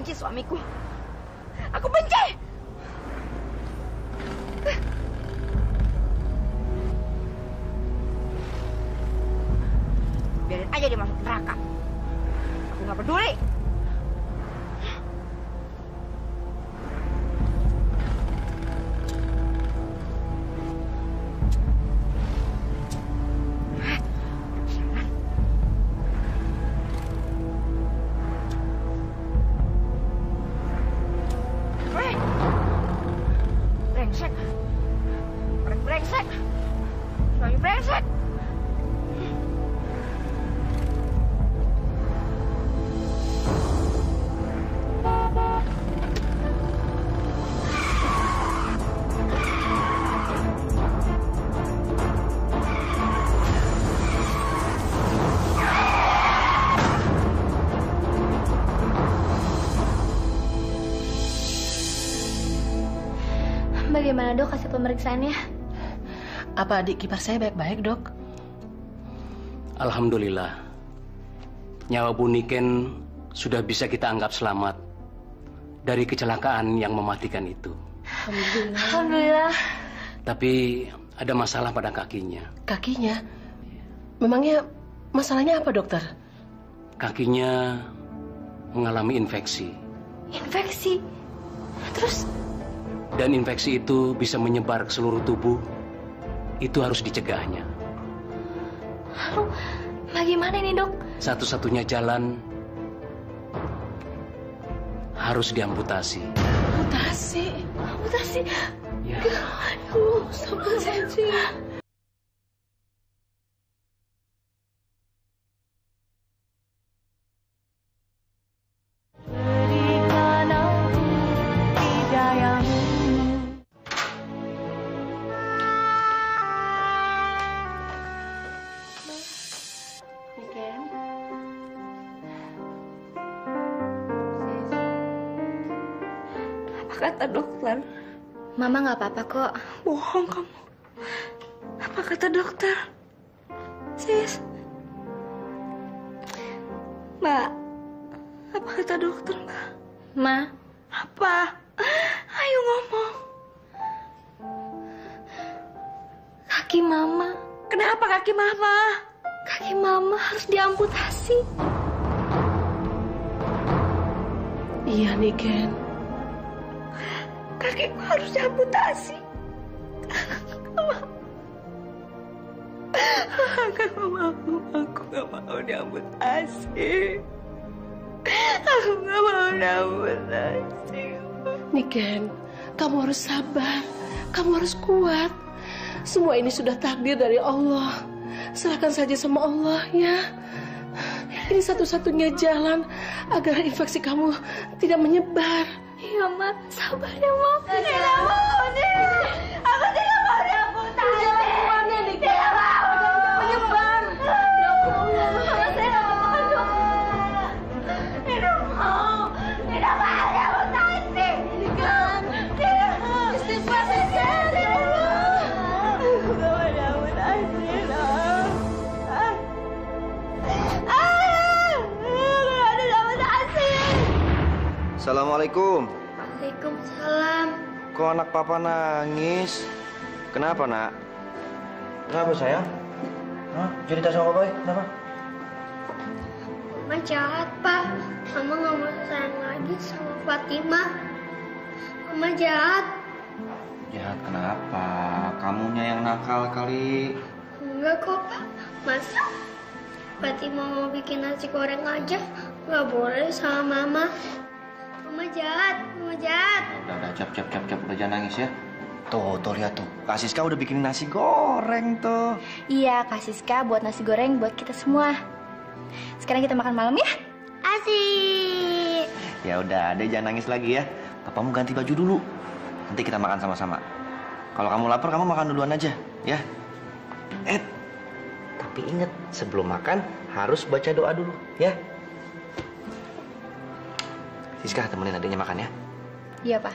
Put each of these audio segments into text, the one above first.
benci suamiku. Aku benci. Biarin aja dia masuk neraka. Aku nggak peduli. Brengsek. Brengsek. Suami brengsek. Bagaimana dok hasil pemeriksaannya? Apa adik ipar saya baik-baik, dok? Alhamdulillah. Nyawa Bu Niken sudah bisa kita anggap selamat dari kecelakaan yang mematikan itu. Alhamdulillah. Alhamdulillah. Tapi ada masalah pada kakinya. Kakinya? Memangnya masalahnya apa, dokter? Kakinya mengalami infeksi. Infeksi? Terus? Dan infeksi itu bisa menyebar ke seluruh tubuh. Itu harus dicegahnya. Lalu bagaimana ini dok? Satu-satunya jalan harus diamputasi. Amputasi? Amputasi? Ya. Aduh, astagfirullahaladzim. Kata dokter. Mama nggak apa-apa kok. Bohong kamu. Apa kata dokter? Sis. Mbak. Apa kata dokter, Mbak? Ma. Apa? Ayo ngomong. Kaki mama. Kenapa kaki mama? Kaki mama harus diamputasi. Iya, Niken. Kakiku harus diamputasi. Aku nggak mau diamputasi. Aku nggak mau diamputasi. Niken, kamu harus sabar. Kamu harus kuat. Semua ini sudah takdir dari Allah. Serahkan saja sama Allah, ya. Ini satu-satunya jalan agar infeksi kamu tidak menyebar. Iya, Ma. Sabar ya, Ma. Tidak mau, nih. Aku tidak mau diamputasi. Jalan keluarnya, nih. Tidak mau. Menyebar. Ya Allah. Mama saya nggak apa-apa, dok. Tidak mau. Tidak mau diamputasi. Niken. Tidak mau. Istighfar, Niken. Aku nggak mau diamputasi, dong. Aku diamputasi. Assalamualaikum. Waalaikumsalam. Kok anak papa nangis? Kenapa, nak? Kenapa, sayang? Hah? Cerita sama papa, kenapa? Mama jahat, Pak. Mama nggak mau sayang lagi sama Fatima. Mama jahat. Jahat kenapa? Kamunya yang nakal kali. Enggak kok, Pak. Masa Fatima mau bikin nasi goreng aja nggak boleh sama Mama. Mama jahat, Mama jahat. Udah, cap, udah jangan nangis ya. Tuh, lihat tuh. Kak Siska udah bikin nasi goreng tuh. Iya, Kak Siska buat nasi goreng buat kita semua. Sekarang kita makan malam ya? Asik. Ya udah, Ade jangan nangis lagi ya. Papamu ganti baju dulu. Nanti kita makan sama-sama. Kalau kamu lapar, kamu makan duluan aja, ya. Tapi ingat, sebelum makan harus baca doa dulu, ya. Siska, temenin adiknya makan ya. Iya, Pak.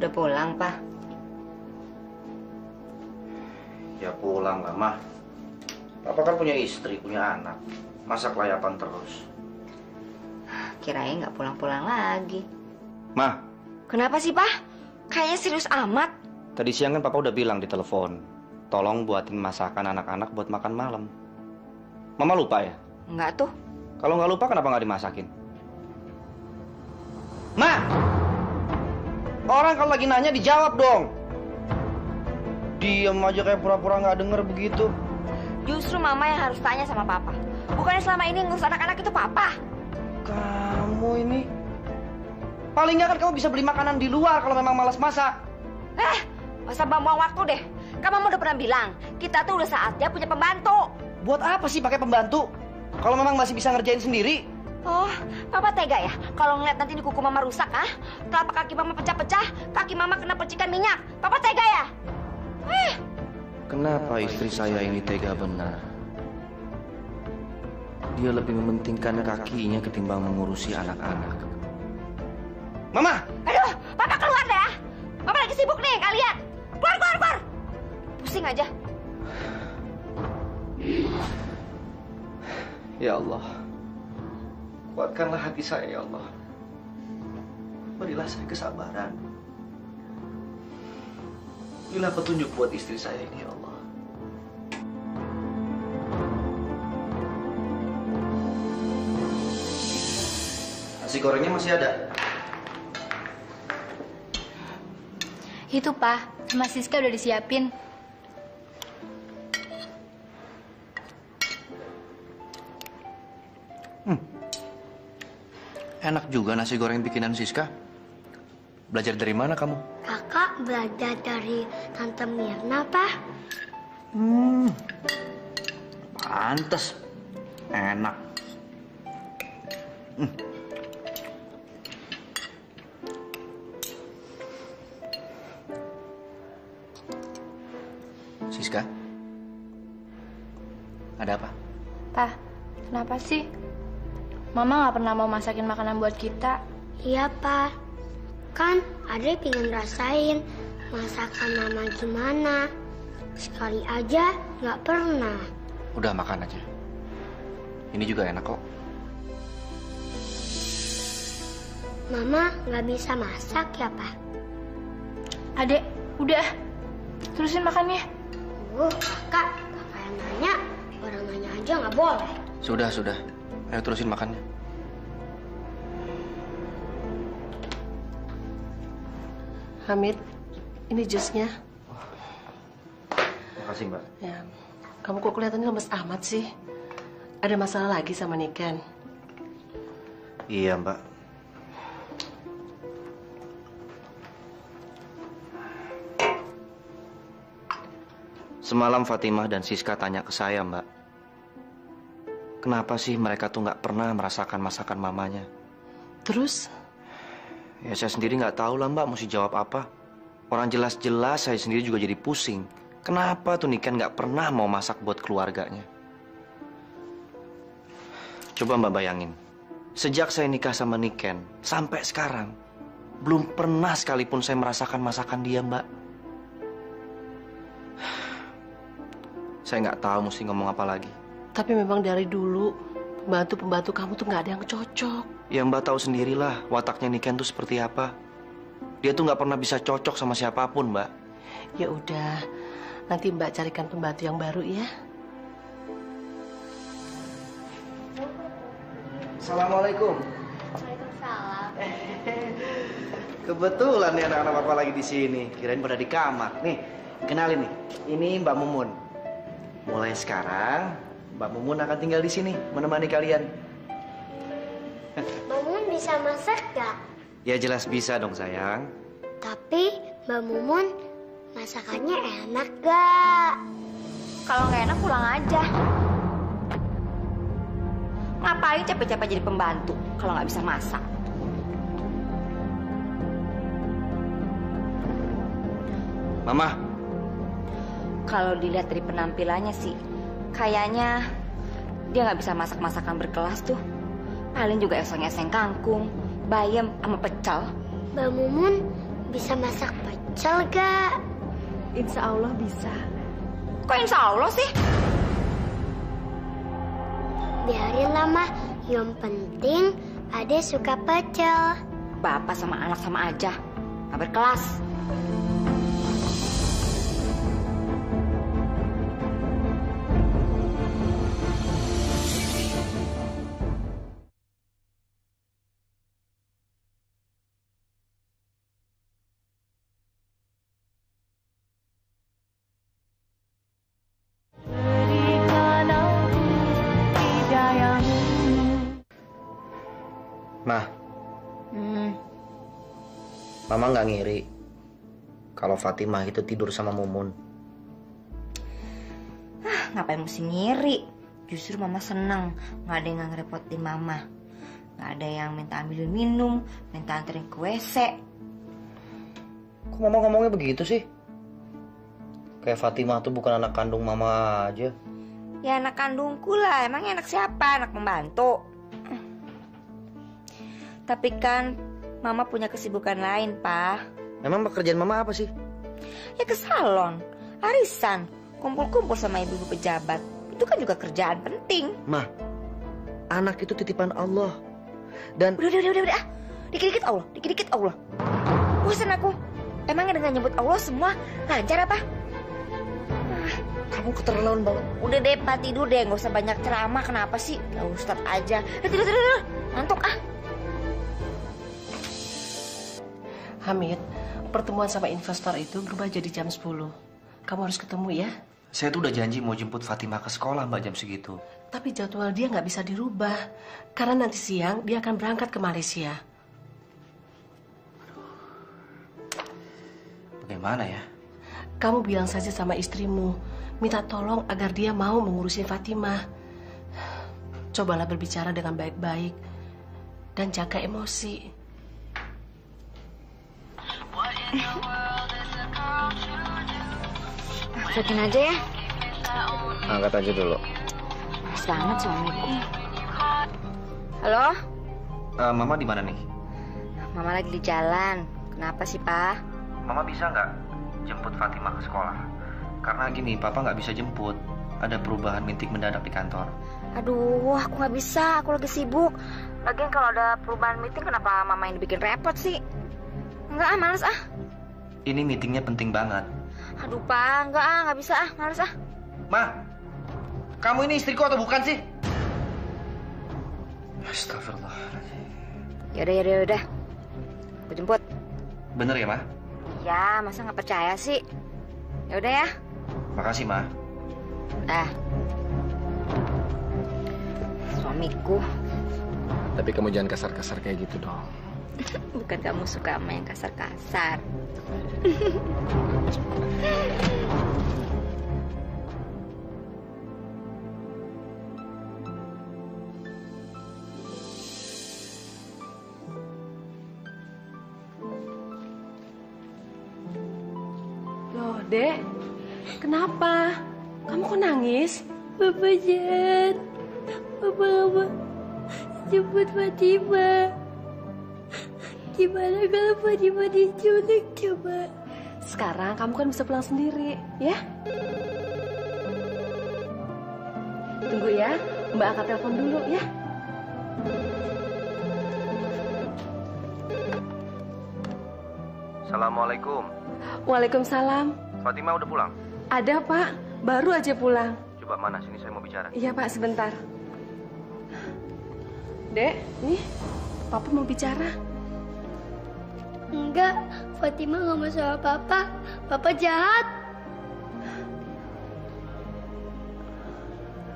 udah pulang, Pak? Ya pulang lah, Mah. Papa kan punya istri, punya anak. Masa kelayapan terus? Kirain nggak pulang-pulang lagi. Mah, Kenapa sih, Pak? Kayaknya serius amat. tadi siang kan Papa udah bilang di telepon, tolong buatin masakan anak-anak buat makan malam. Mama lupa ya? Enggak tuh. Kalau nggak lupa kenapa nggak dimasakin? Ma! Orang kalau lagi nanya dijawab dong. Diam aja kayak pura-pura nggak denger begitu. Justru Mama yang harus tanya sama Papa. Bukannya selama ini ngurus anak-anak itu Papa. Kamu ini... Paling nggak kan kamu bisa beli makanan di luar kalau memang malas masak. Masa buang waktu deh. Kan Mama udah pernah bilang, kita tuh udah saatnya punya pembantu. Buat apa sih pakai pembantu? Kalau memang masih bisa ngerjain sendiri. Oh, Papa tega ya? Kalau ngeliat nanti ini kuku Mama rusak, ah? Telapak kaki Mama pecah-pecah, kaki Mama kena percikan minyak. Papa tega ya? Kenapa istri saya ini tega benar? Dia lebih mementingkan kakinya ketimbang mengurusi anak-anak. Mama! Aduh, Papa keluar deh ya! Mama lagi sibuk nih, kalian! Keluar! Pusing aja. Ya Allah, kuatkanlah hati saya ya Allah. Berilah saya kesabaran. Berilah petunjuk buat istri saya ini ya Allah. Nasi gorengnya masih ada? Itu, Pak. Sama Siska udah disiapin. Enak juga nasi goreng bikinan Siska. Belajar dari mana kamu? Kakak belajar dari Tante Mirna, Pak. Pantes. Enak. Siska? Ada apa? Pak, kenapa sih? Mama nggak pernah mau masakin makanan buat kita. Iya, Pak. Kan Adri pengen rasain masakan Mama gimana. Sekali aja nggak pernah. Udah makan aja. Ini juga enak kok. Mama nggak bisa masak ya, Pak? Adek, udah. Terusin makannya. Kakak yang nanya, orang nanya aja nggak boleh. Sudah. Ayo terusin makannya. Hamid, ini jusnya. Makasih, Mbak. Ya, kamu kok kelihatannya lemes amat sih? Ada masalah lagi sama Niken? Iya, Mbak. Semalam Fatimah dan Siska tanya ke saya, Mbak. Kenapa sih mereka tuh nggak pernah merasakan masakan mamanya? Terus? Ya saya sendiri nggak tahu lah, Mbak, mesti jawab apa. Orang jelas-jelas saya sendiri juga jadi pusing. Kenapa tuh Niken nggak pernah mau masak buat keluarganya? Coba Mbak bayangin. Sejak saya nikah sama Niken, sampai sekarang, belum pernah sekalipun saya merasakan masakan dia, Mbak. Saya nggak tahu mesti ngomong apa lagi. Tapi memang dari dulu, pembantu-pembantu kamu tuh nggak ada yang cocok. Ya Mbak tahu sendirilah wataknya Niken tuh seperti apa. Dia tuh nggak pernah bisa cocok sama siapapun, Mbak. Ya udah, nanti Mbak carikan pembantu yang baru ya. Assalamualaikum. Waalaikumsalam. Kebetulan nih anak-anak Papa lagi di sini. Kirain pada di kamar. Nih, kenalin nih. Ini Mbak Mumun. Mulai sekarang, Mbak Mumun akan tinggal di sini menemani kalian. Mbak Mumun bisa masak gak? Ya jelas bisa dong sayang. Tapi Mbak Mumun masakannya enak gak? Kalau nggak enak pulang aja. Ngapain capek-capek jadi pembantu kalau nggak bisa masak? Mama. Kalau dilihat dari penampilannya sih, kayaknya dia nggak bisa masak-masakan berkelas tuh. Paling juga eseng-eseng kangkung, bayam, sama pecel. Mbak Mumun bisa masak pecel gak? Insya Allah bisa. Kok insya Allah sih? Biarin lah, Ma. Yang penting Ade suka pecel. Bapak sama anak sama aja. Gak berkelas. Mah, Mama nggak ngiri kalau Fatimah itu tidur sama Mumun. Ngapain mesti ngiri? Justru Mama seneng. Gak ada yang ngerepotin Mama. Gak ada yang minta ambilin minum, minta anterin ke WC. Kok Mama ngomongnya begitu sih? Kayak Fatimah tuh bukan anak kandung Mama aja. Ya anak kandungku lah. Emangnya anak siapa? Anak pembantu. Tapi kan Mama punya kesibukan lain, Pak. Memang pekerjaan Mama apa sih? Ya ke salon, arisan, kumpul-kumpul sama ibu-ibu pejabat. Itu kan juga kerjaan penting. Mah, anak itu titipan Allah. Dan Udah. Dikit-dikit Allah, dikit-dikit Allah. Bosan aku. Emangnya dengan nyebut Allah semua lancar apa? kamu keterlaluan banget. Udah deh, Pak, tidur deh. Nggak usah banyak ceramah. Kenapa sih? Ya Ustadz aja. Tidur. Ngantuk ah. Hamid, pertemuan sama investor itu berubah jadi jam 10. Kamu harus ketemu ya. Saya tuh udah janji mau jemput Fatimah ke sekolah, Mbak, jam segitu. Tapi jadwal dia nggak bisa dirubah. Karena nanti siang dia akan berangkat ke Malaysia. Bagaimana ya? Kamu bilang saja sama istrimu, minta tolong agar dia mau mengurusin Fatimah. Cobalah berbicara dengan baik-baik dan jaga emosi. Angkatin aja ya. Angkat aja dulu. Pas banget suamiku. Halo? Mama di mana nih? Mama lagi di jalan. Kenapa sih, Pak? Mama bisa nggak jemput Fatimah ke sekolah? Karena gini, Papa nggak bisa jemput. Ada perubahan meeting mendadak di kantor. Aduh, aku nggak bisa. Aku lagi sibuk. Lagian kalau ada perubahan meeting, kenapa Mama yang dibikin repot sih? Enggak ah, males ah. Ini meetingnya penting banget. Aduh, Pak, nggak bisa ah, males ah. Ma, kamu ini istriku atau bukan sih? Astagfirullah. Yaudah. Aku jemput. Bener ya, Ma? Ya, masa nggak percaya sih? Yaudah ya. Makasih, Ma. Suamiku. Tapi kamu jangan kasar-kasar kayak gitu dong. Bukan kamu suka sama yang kasar-kasar. Loh, Dek, kenapa? Kamu kok nangis? Bapak jahat. Bapak jemput Fatimah. Gimana kalau Fatimah diculik coba? Sekarang kamu kan bisa pulang sendiri, ya? Tunggu ya, Mbak angkat telepon dulu ya. Assalamualaikum. Waalaikumsalam. Fatimah udah pulang? Ada, Pak. Baru aja pulang. Coba mana, sini saya mau bicara. Iya, Pak, sebentar. Dek, nih, Papa mau bicara. Enggak, Fatimah nggak mau sama Papa. Papa jahat.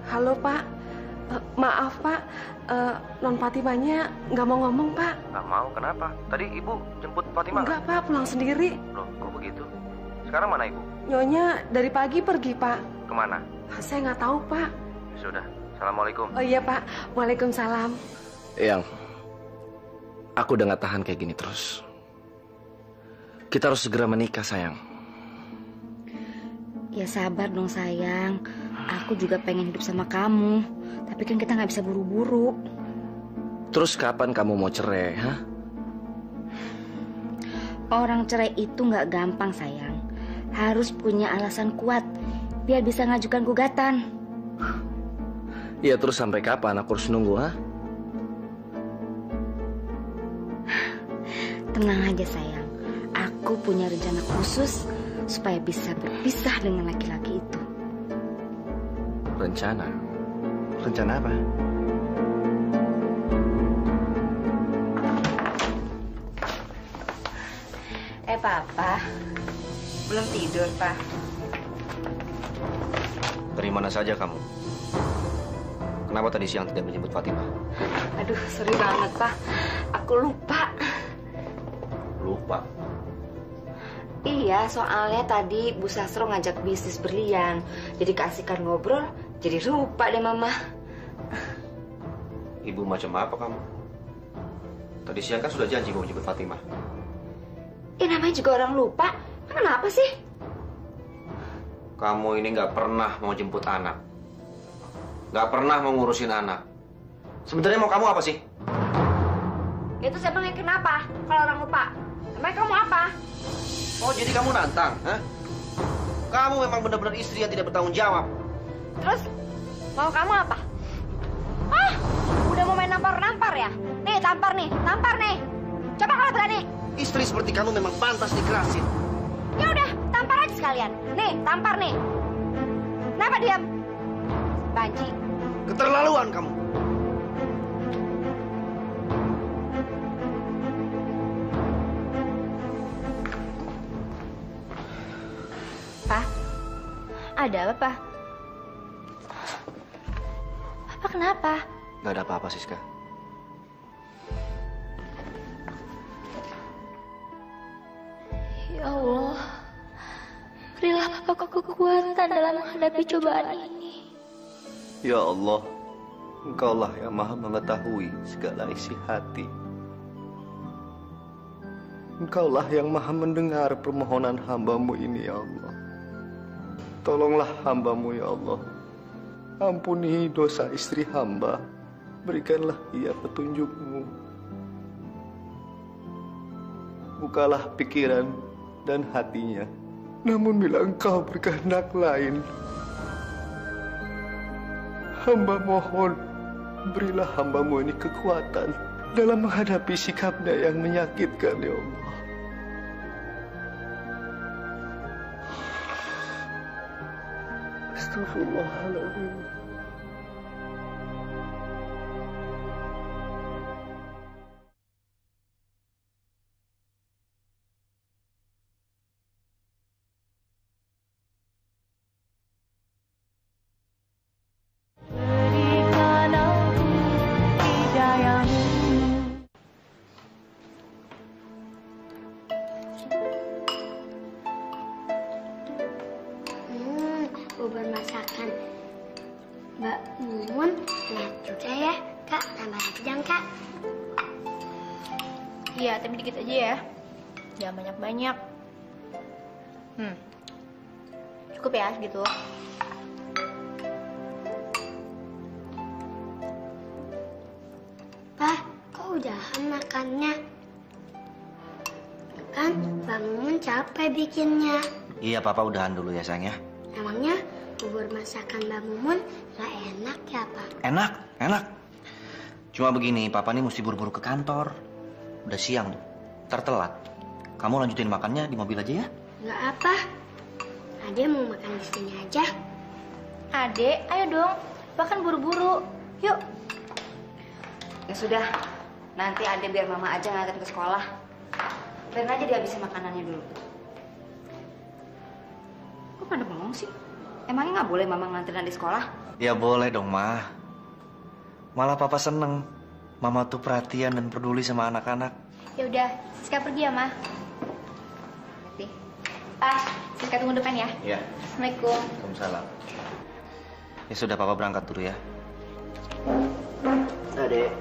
Halo, Pak. Maaf, Pak. Non Fatimahnya nggak mau ngomong, Pak. Nggak mau, kenapa? Tadi Ibu jemput Fatimah? Enggak, Pak. Pulang sendiri. Loh, kok begitu? Sekarang mana Ibu? Nyonya dari pagi pergi, Pak. Kemana? Saya nggak tahu, Pak. Sudah, Assalamualaikum. Oh iya, Pak. Waalaikumsalam. Yang, aku udah gak tahan kayak gini terus. Kita harus segera menikah, sayang. Ya sabar dong, sayang. Aku juga pengen hidup sama kamu. Tapi kan kita nggak bisa buru-buru. Terus kapan kamu mau cerai, ha? Orang cerai itu nggak gampang sayang. Harus punya alasan kuat biar bisa ngajukan gugatan. Ya terus sampai kapan aku harus nunggu, ha? Tenang aja sayang. Aku punya rencana khusus supaya bisa berpisah dengan laki-laki itu. Rencana? Rencana apa? Papa, belum tidur, Pak. Dari mana saja kamu? Kenapa tadi siang tidak menjemput Fatimah? Aduh, sorry banget, Pak. Aku lupa. Lupa? Iya, soalnya tadi Bu Sastro ngajak bisnis berlian. Jadi keasikan ngobrol, jadi lupa deh Mama. Ibu macam apa kamu? Tadi siang kan sudah janji mau menjemput Fatimah. Namanya juga orang lupa. Kenapa sih? Kamu ini nggak pernah mau jemput anak. Nggak pernah mau ngurusin anak. Sebenarnya mau kamu apa sih? Itu emangnya kenapa kalau orang lupa? Emangnya kamu apa? Oh, jadi kamu nantang, ha? Kamu memang benar-benar istri yang tidak bertanggung jawab. Terus, mau kamu apa? Udah mau main nampar-nampar ya? Nih, tampar nih. Coba kalau berani. Istri seperti kamu memang pantas dikerasin. Ya udah, tampar aja sekalian. Nih, tampar nih. Kenapa diam? Banci. Keterlaluan kamu. Pak, ada apa, Pak? Papa kenapa? Gak ada apa-apa, Siska. Ya Allah, berilah papaku kekuatan dalam menghadapi cobaan ini. Ya Allah, Engkaulah yang maha mengetahui segala isi hati. Engkaulah yang maha mendengar permohonan hamba-Mu ini, ya Allah. Tolonglah hamba-Mu, ya Allah. Ampuni dosa istri hamba. Berikanlah ia petunjuk-Mu. Bukalah pikiran dan hatinya. Namun bila Engkau berkehendak lain, hamba mohon, berilah hamba-Mu ini kekuatan dalam menghadapi sikapnya yang menyakitkan, ya Allah. Astagfirullahaladzim. Bubur masakan Mbak Mumun enak juga ya, Kak. Tambah lagi dong, Kak. Iya, tapi dikit aja ya. Jangan banyak-banyak. Cukup ya segitu. Pak, kok udahan makannya? Kan Mbak Mumun capek bikinnya. Iya, Papa udahan dulu ya, sayang ya. Emangnya bubur masakan Mbak Mumun gak enak ya, Pak? Enak, enak. Cuma begini, Papa nih mesti buru-buru ke kantor. Udah siang tuh, ntar telat. Kamu lanjutin makannya di mobil aja ya? Gak apa. Ade mau makan di sini aja. Adek, ayo dong. Bahkan buru-buru. Yuk. Ya sudah, nanti Ade biar Mama aja nganterin ke sekolah. Biarin aja dia habisin makanannya dulu. Kok pada bengong sih? Emangnya nggak boleh Mama nganterin Ade sekolah? Ya boleh dong, Ma. Malah Papa seneng. Mama tuh perhatian dan peduli sama anak-anak. Ya udah, Siska pergi ya, Ma. Nih. Pak, Siska tunggu depan ya. Iya. Assalamualaikum. Waalaikumsalam. Ya sudah, Papa berangkat dulu ya. Adek.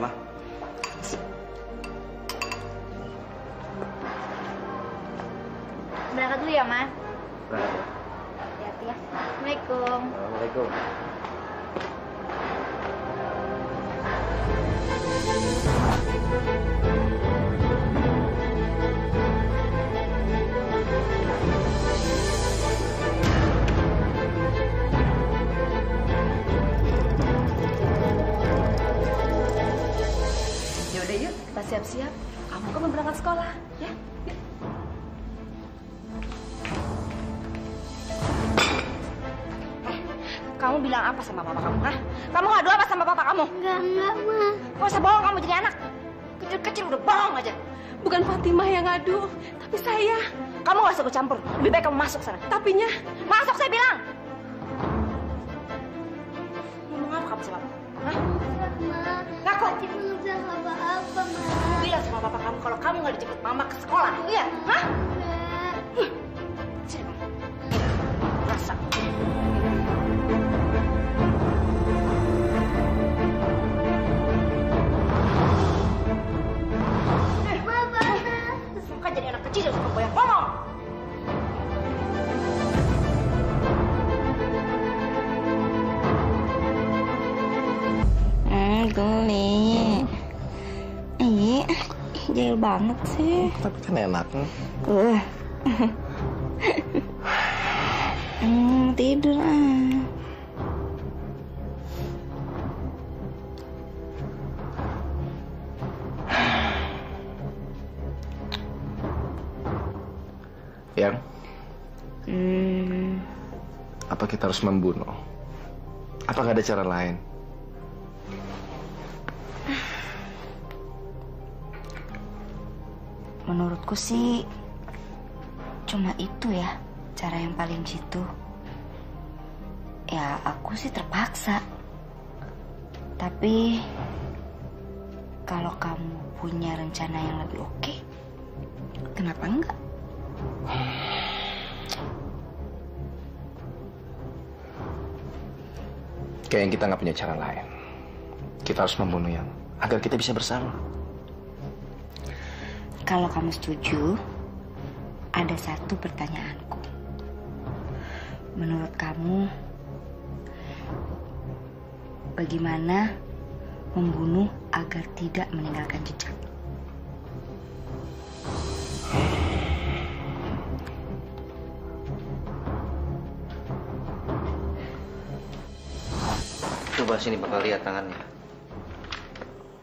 Ma. Berangkat dulu ya, Ma. Berangkat ya. Hati-hati ya. Assalamualaikum. Assalamualaikum. siap-siap. Kamu kan berangkat sekolah, ya? Yuk. Kamu bilang apa sama papa kamu, hah? Kamu ngadu apa sama papa kamu? Enggak, Ma. Gak usah bohong kamu jadi anak. Kecil-kecil udah bohong aja. Bukan Fatimah yang ngadu, tapi saya. Kamu gak usah ikut campur. Lebih baik kamu masuk sana. Tapinya, Masuk saya bilang. Ngomong apa kamu sama papa? Hah? Ma. Ngaku. Fatimah nggak bilang apa-apa, Ma. Bilang sama papa kamu kalau kamu nggak dijemput mama ke sekolah. Iya, hah? Enggak. Sini, Mama. Rasa. Suka jadi anak kecil suka banyak ngomong. Geli. Iya, jahil banget sih. Tapi kan enak. Tidur ah. Yang? Apa kita harus membunuh? Apa nggak ada cara lain? Menurutku sih cuma itu ya cara yang paling jitu. Ya aku sih terpaksa. Tapi kalau kamu punya rencana yang lebih oke, kenapa enggak? Kayaknya kita nggak punya cara lain. Kita harus membunuh yang agar kita bisa bersama. Kalau kamu setuju, ada satu pertanyaanku. Menurut kamu, bagaimana membunuh agar tidak meninggalkan jejak? Coba sini bakal lihat tangannya.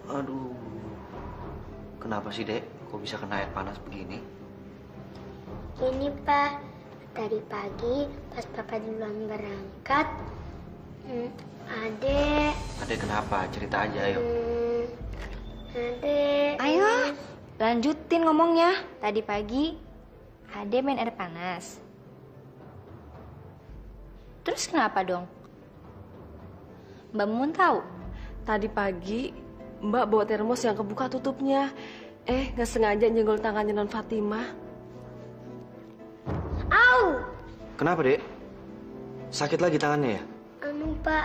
Aduh. Kenapa sih, Dek? Kok bisa kena air panas begini? Ini, Pak. Tadi pagi pas Papa duluan berangkat, Adek. Adek kenapa? Cerita aja, ayo. Adek. Ayo, lanjutin ngomongnya. Tadi pagi, Ade main air panas. Terus kenapa dong? Mbak Mumun tahu? tadi pagi Mbak bawa termos yang kebuka tutupnya. Nggak sengaja nyenggol tangannya Non Fatimah. Au! Kenapa, Dek? Sakit lagi tangannya ya? Pak,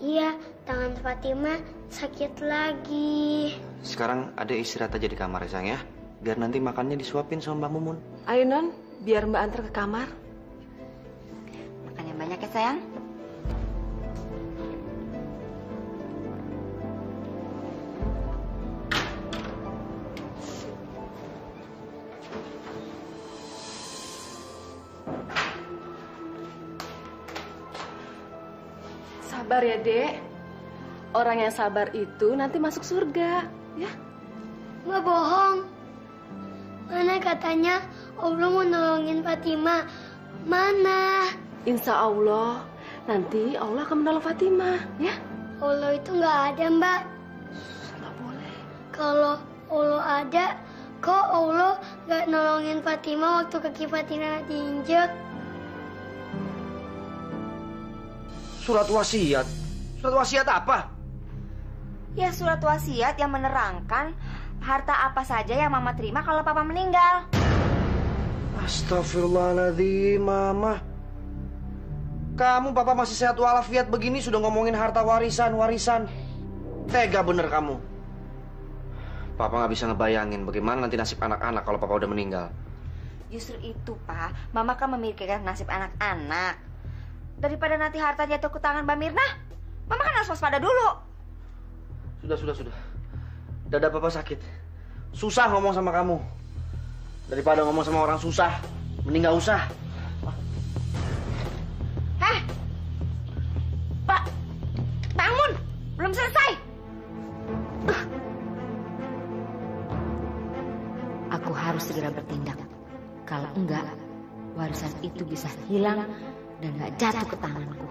iya, tangan Fatimah sakit lagi. Sekarang Adek istirahat aja di kamar ya, sayang ya. Biar nanti makannya disuapin sama Mbak Mumun. Ayo Non, biar Mbak antar ke kamar. Makan yang banyak ya sayang. Sabar ya, Dek. Orang yang sabar itu nanti masuk surga, ya. Nggak bohong. Mana katanya Allah mau nolongin Fatimah? Mana? Insya Allah, nanti Allah akan menolong Fatimah, ya. Allah itu nggak ada, Mbak. Nggak boleh. Kalau Allah ada, kok Allah nggak nolongin Fatimah waktu kaki Fatimah diinjek? Surat wasiat? Surat wasiat apa? Ya surat wasiat yang menerangkan harta apa saja yang Mama terima kalau Papa meninggal. Astagfirullahaladzim, Mama. Kamu Papa masih sehat walafiat begini sudah ngomongin harta warisan. Tega bener kamu. Papa nggak bisa ngebayangin bagaimana nanti nasib anak-anak kalau Papa udah meninggal. Justru itu, Pak. Mama kan memikirkan nasib anak-anak. Daripada nanti hartanya jatuh ke tangan Mbak Mirna, Mama kan harus waspada dulu. Sudah. Dada Papa sakit. Susah ngomong sama kamu. Daripada ngomong sama orang susah, mending nggak usah. Pak, bangun! Belum selesai. harus segera bertindak. Kalau enggak, warisan itu bisa hilang dan gak jatuh ke tanganku.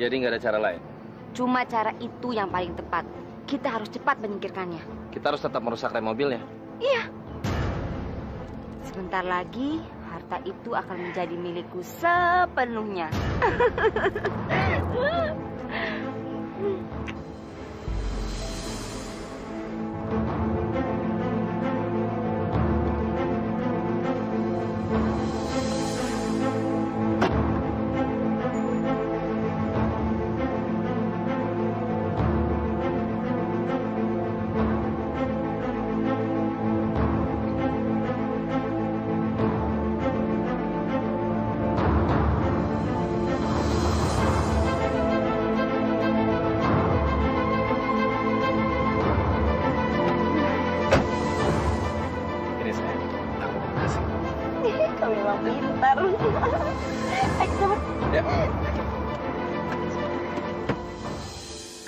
Jadi nggak ada cara lain. Cuma cara itu yang paling tepat. Kita harus cepat menyingkirkannya. Kita harus tetap merusak rem mobilnya. Iya. Sebentar lagi, harta itu akan menjadi milikku sepenuhnya.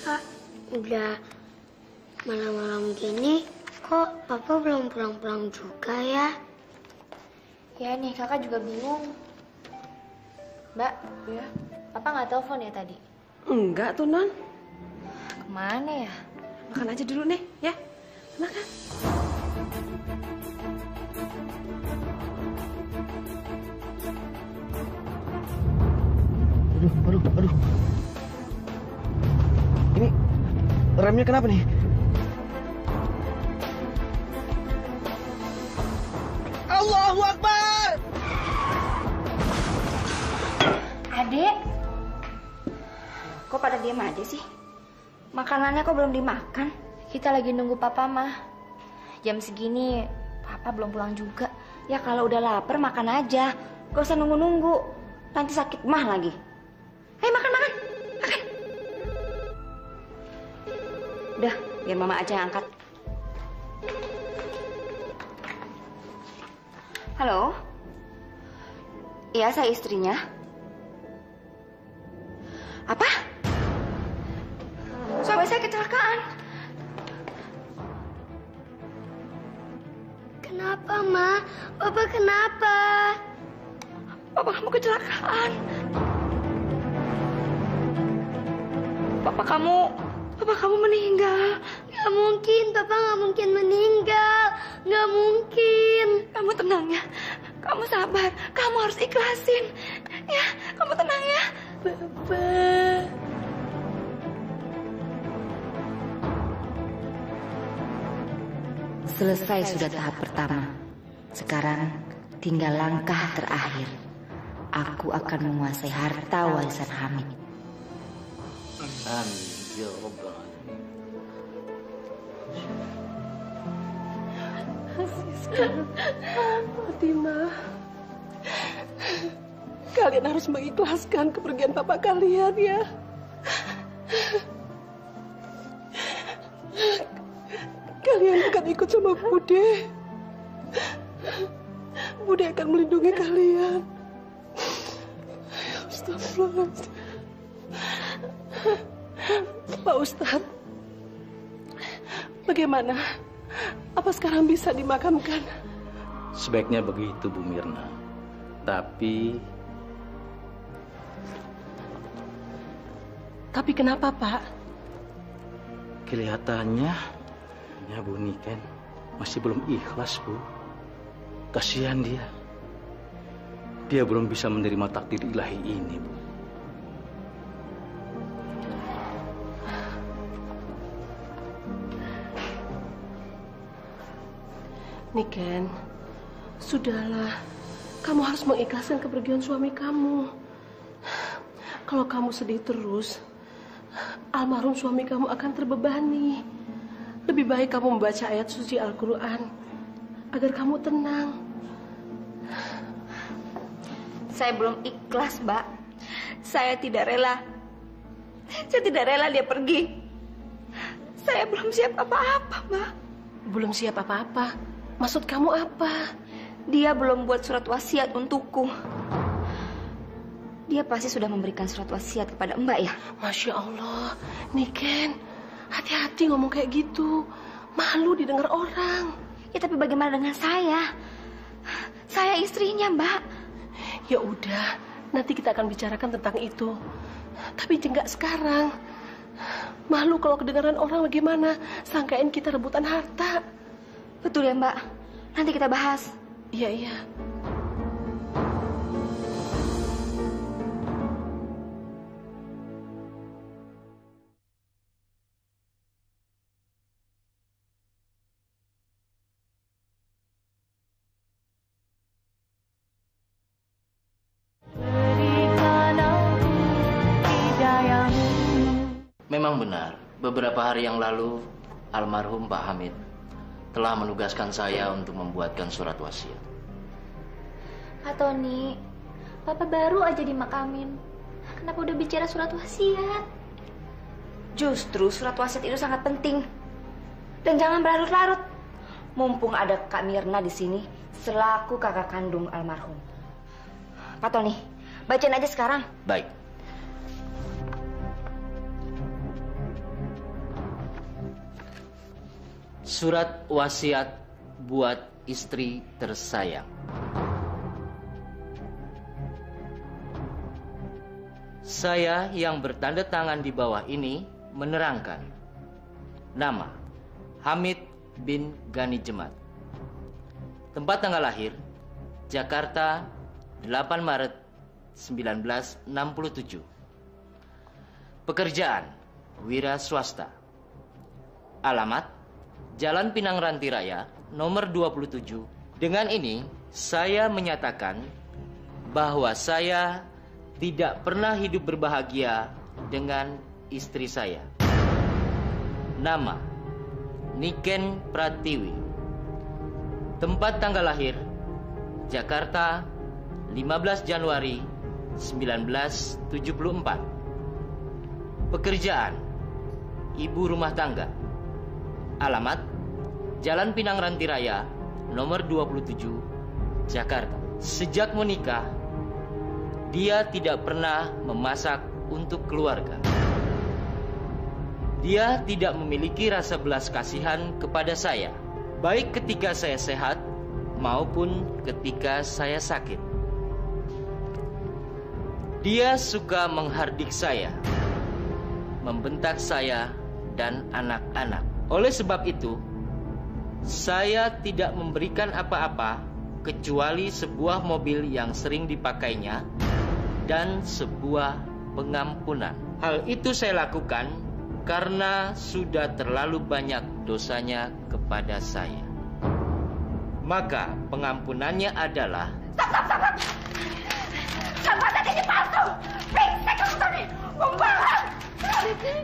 Kak, udah malam-malam gini, kok Papa belum pulang-pulang juga ya? Ya nih, kakak juga bingung. Mbak, ya? Papa nggak telepon ya tadi? Enggak tuh, Non. Kemana ya? Makan aja dulu nih, ya. Makan. Aduh. Ini remnya kenapa nih? Allahu Akbar! Adek, kok pada diam aja sih? Makanannya kok belum dimakan? Kita lagi nunggu Papa, Mah. Jam segini, Papa belum pulang juga. Ya kalau udah lapar makan aja. Gak usah nunggu-nunggu. Nanti sakit mah lagi. Ayo makan. Udah, biar Mama aja yang angkat. Halo? Iya, saya istrinya. Apa? Suami saya kecelakaan. Kenapa, Ma? Papa kenapa? Papa kamu kecelakaan. Papa kamu meninggal. Gak mungkin, Papa gak mungkin meninggal. Gak mungkin. Kamu tenang ya. Kamu sabar. Kamu harus ikhlasin. Ya, kamu tenang ya. Papa. Selesai sudah tahap pertama. Sekarang tinggal langkah terakhir. Aku akan menguasai harta warisan Hamid. Amin ya Rabbal Alamin. Fatimah, kalian harus mengikhlaskan kepergian papa kalian ya. Kalian akan ikut sama Bude. Bude akan melindungi kalian. Astagfirullahaladzim. Pak Ustadz, bagaimana? Apa sekarang bisa dimakamkan? Sebaiknya begitu, Bu Mirna. Tapi kenapa, Pak? kelihatannya Bu Niken masih belum ikhlas, Bu. Kasihan dia. Dia belum bisa menerima takdir ilahi ini, Bu. Niken, sudahlah. Kamu harus mengikhlaskan kepergian suami kamu. Kalau kamu sedih terus, almarhum suami kamu akan terbebani. Lebih baik kamu membaca ayat suci Al-Quran agar kamu tenang. Saya belum ikhlas, Mbak. Saya tidak rela. Saya tidak rela dia pergi. Saya belum siap apa-apa, Mbak. Belum siap apa-apa? Maksud kamu apa? Dia belum buat surat wasiat untukku. Dia pasti sudah memberikan surat wasiat kepada Mbak ya? Masya Allah, Niken, hati-hati ngomong kayak gitu. Malu didengar orang. Ya tapi bagaimana dengan saya? Saya istrinya, Mbak. Ya udah, nanti kita akan bicarakan tentang itu. Tapi enggak sekarang. Malu kalau kedengaran orang bagaimana, sangkain kita rebutan harta. Betul ya, Mbak. Nanti kita bahas. Iya, iya. Memang benar, beberapa hari yang lalu almarhum Pak Hamid telah menugaskan saya untuk membuatkan surat wasiat. Pak Tony, Papa baru aja dimakamin. Kenapa udah bicara surat wasiat? Justru surat wasiat itu sangat penting. Dan jangan berlarut-larut. Mumpung ada Kak Mirna di sini selaku kakak kandung almarhum. Pak Tony, bacain aja sekarang. Baik. Surat wasiat buat istri tersayang. Saya yang bertanda tangan di bawah ini menerangkan nama Hamid bin Gani Jemat. Tempat tanggal lahir Jakarta 8 Maret 1967. Pekerjaan wira swasta. Alamat Jalan Pinang Ranti Raya, nomor 27. Dengan ini, saya menyatakan bahwa saya tidak pernah hidup berbahagia dengan istri saya. Nama, Niken Pratiwi. Tempat tanggal lahir, Jakarta, 15 Januari 1974. Pekerjaan, ibu rumah tangga. Alamat Jalan Pinang Ranti Raya nomor 27 Jakarta. Sejak menikah dia tidak pernah memasak untuk keluarga. Dia tidak memiliki rasa belas kasihan kepada saya, baik ketika saya sehat maupun ketika saya sakit. Dia suka menghardik saya, membentak saya dan anak-anak. Oleh sebab itu, saya tidak memberikan apa-apa kecuali sebuah mobil yang sering dipakainya dan sebuah pengampunan. Hal itu saya lakukan karena sudah terlalu banyak dosanya kepada saya. Maka pengampunannya adalah... Stop! Sampah ini palsu! Brengsek kamu tadi! Pembohong!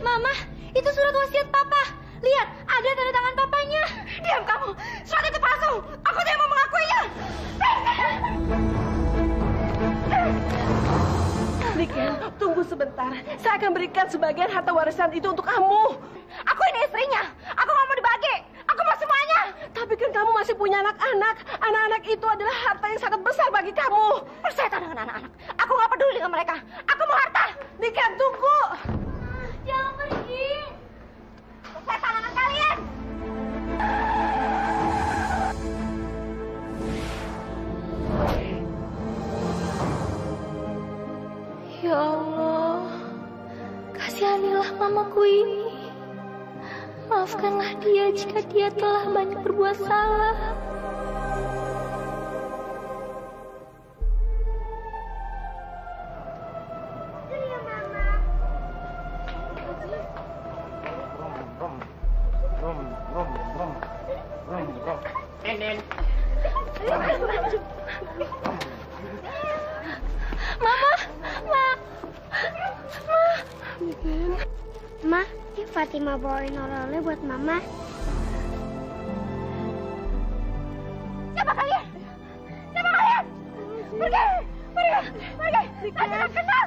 Mama, itu surat wasiat Papa. Lihat, ada tanda tangan papanya. Diam kamu! Surat itu palsu! Aku tidak mau mengakuinya! Niken, tunggu sebentar. Saya akan berikan sebagian harta warisan itu untuk kamu. Aku ini istrinya! Aku nggak mau dibagi! Aku mau semuanya! Tapi kan kamu masih punya anak-anak. Anak-anak itu adalah harta yang sangat besar bagi kamu. Persetan dengan anak-anak. Aku nggak peduli dengan mereka. Aku mau harta! Niken, tunggu! Jangan pergi! Persetan dengan kalian! Ya Allah, kasihanilah mamaku ini. Maafkanlah dia jika dia telah banyak berbuat salah. Ma, ini Fatima bawain oleh-oleh buat Mama. Siapa kalian? Siapa kalian? Pergi! Pergi! Pergi! Saya tidak kenal!